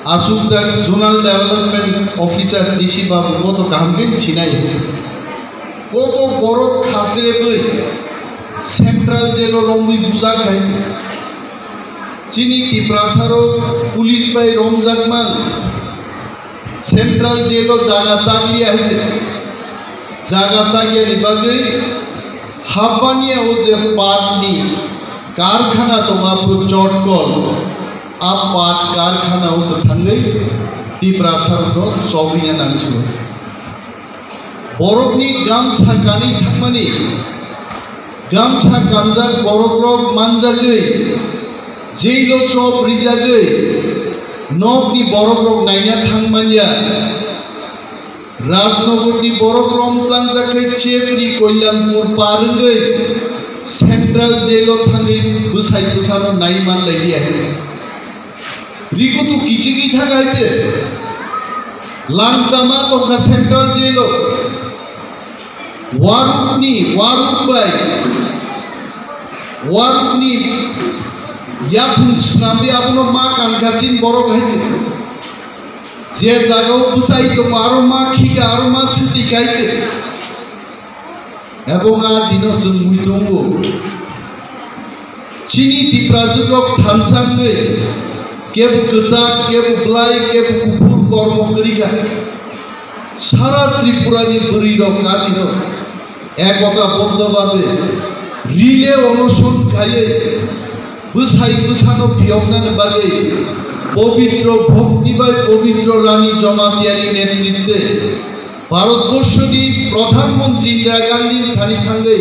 asukdak zonal development officer disi babu koto kampin sinai koto borok khasre boi central jail rombi buza khai chini tiprasaro police bai romjakman central jail jaga sagia hite jaga sagia ni bagai habania o je patni कारखाना तो मापुर चौटकल आप पाट कारखाना उस थंगे तिप्रासर को सौबिया नांचो बरकनी गामछा कानी थमनी गामछा गांजा बरक मांजा गई जेलो चौप रिजा गई नौकनी बरक नाइना थंगमानिया राजनगर की बरक रमप्लांजा के चेपरी कल्याणपुर पारंग गई सेंट्रल जेलो थांगे बुसाई बुसानो नाई मान लगी है रिको तो किची की था गाइचे लांगतामा तो का सेंट्रल जेलो वारुकनी या फुंसनाबी आपनो माँ कांकाचिन बरो गाइचे जे जागो बुसाई तो मारो माँ खीका आरो माँ सिटी गाइचे এবং দিনও जों मुइदोंगो चिनी दिप्राजुरक थानसांगै केबो गोजा केबो ब्लाइ केबो गुफुर कर्म करिगा सारा त्रिपुरानि बरिरक दिनও एकता बद्धभाবে रिले अनशन खायै बुसाई बुसानो बियगनानि बागै पवित्र भक्तिबाय पवित्र रानी जमातियानि नेतृत्वे ভারতবর্ষের প্রধানমন্ত্রী ইন্দিরা গান্ধী খানি থাঙ্গে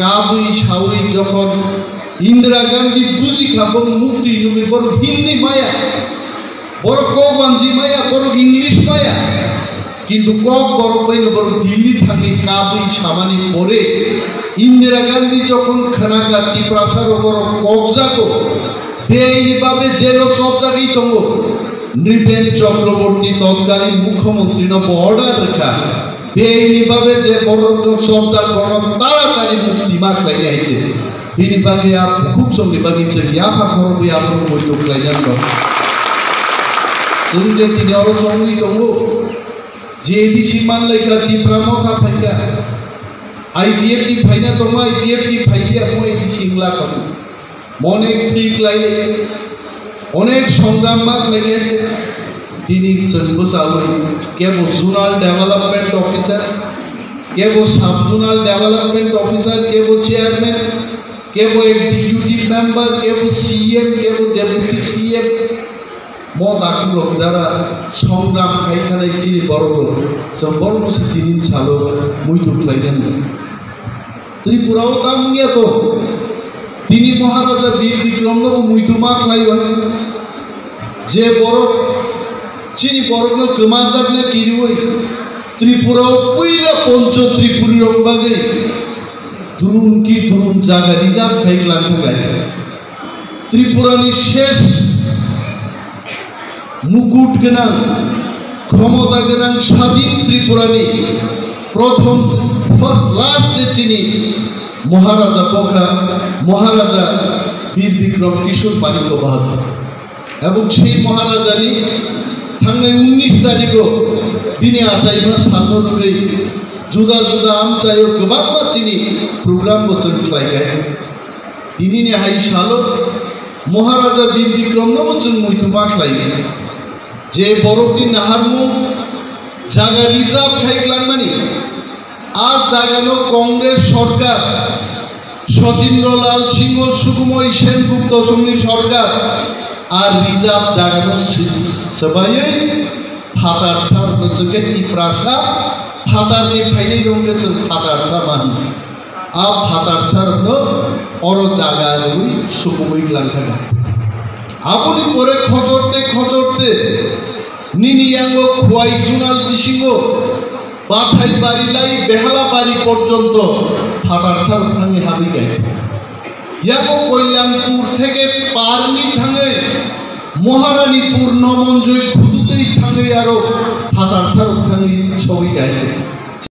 কাবুই সাউই যখন ইন্দিরা গান্ধী বুঝি খাবো মুক্তি যুগে বড় হিন্দি মায়া বড় কৌবাঞ্জি মায়া বড় ইংলিশ মায়া কিন্তু কক বড় পাইলে বড় দিল্লি থাকি কাবুই সামানি পরে ইন্দিরা গান্ধী যখন খানাগা তিপ্রাসার বড় কবজাকো বেইভাবে জেল সব জায়গায় তঙ্গ নৃপেন চক্রবর্তী তৎকালীন মুখ্যমন্ত্রী অর্ডার রেখা বেইভাবে যে বড় সরকার বড় তাড়াতাড়ি মুক্তি মাখ লাগে আইছে বিনি বাগে আপ খুব সঙ্গে বাগিছে ইয়া পাখর বই আপন বইতো লাইজান তো সুন্দে তিনি অর সঙ্গী দঙ্গ যে বিসি মান লাইকা তিপ্রামকা ফাইকা আইপিএফ নি ফাইনা তোমা আইপিএফ নি ফাইয়া মই সিংলা কাম মনে ঠিক লাগে অনেক সংগ্রাম মাক লেগেছে তিনি বসাওই কেবো জোনাল ডেভেলপমেন্ট অফিসার কেবো সাব জোনাল ডেভেলপমেন্ট অফিসার কেবো চেয়ারম্যান কেবো এক্সিকিউটিভ মেম্বার কেবো সিএম কেবো ডেপুটি সিএম মদাকুলো যারা সংগ্রাম খাইখানাই চিনি বড় সম্পূর্ণ দিন ছালো মুই দুখলাইলেন ত্রিপুরাও কাম গিয়া তো তিনি মহারাজা বীর বিক্রমনগর মুইতুমাক লাইবান যে বড় চিনি বড়গুলো কমাজাকনে কিরুই ত্রিপুরাও পুইলা পঞ্চ ত্রিপুরী রংবাগে দুরুন কি দুরুন জায়গা রিজার্ভ খাইলাম গাইছে ত্রিপুরানি শেষ মুকুট গনাং ক্ষমতা গনাং স্বাধীন ত্রিপুরানি প্রথম লাস্ট চিনি মহারাজা পোখরা মহারাজা বীর বিক্রম কিশোর মানিক্য বাহাদুর এবং সেই মহারাজানি থাঙ্গাই 19 তারিখ দিনে আচাইবা সাতরে जुदा जुदा आमचायो गोबां मानसिनि प्रग्राम बोसोर खालायगाय दिनैनि हाय सालो महाराजा बीर बिक्रमनोबो जों मुइथुमा खालायगोन जे बरफनि नाहारमु जागा रिजार्भ खायग्लांनानै আর জাগানো কংগ্রেস সরকার সচিন্দ্রলাল সিংহ সুকুময় সেনগুপ্ত সঙ্গী সরকার আর রিজার্ভ জাগানো সবাই ফাটার সার নজকে তিপ্রাসা ফাটারনি ফাইনাই রঙে जों ফাটার সামান আ ফাটার সার ন অর জাগা রই সুকুময় গ্লাংখাগা আপনি পরে খচরতে নিনিয়াঙ্গ খোয়াই জুনাল বিসিঙ্গ বাছাই বাড়ি লাই বেহালা বাড়ি পর্যন্ত ফাটার সার ভাঙে হাবি গাই ইয়াগো কল্যাণপুর থেকে পারনি থাঙে মহারানীপুর নমঞ্জয় খুদুতেই থাঙে আরো ফাটার সার ভাঙে ছবি গাইছে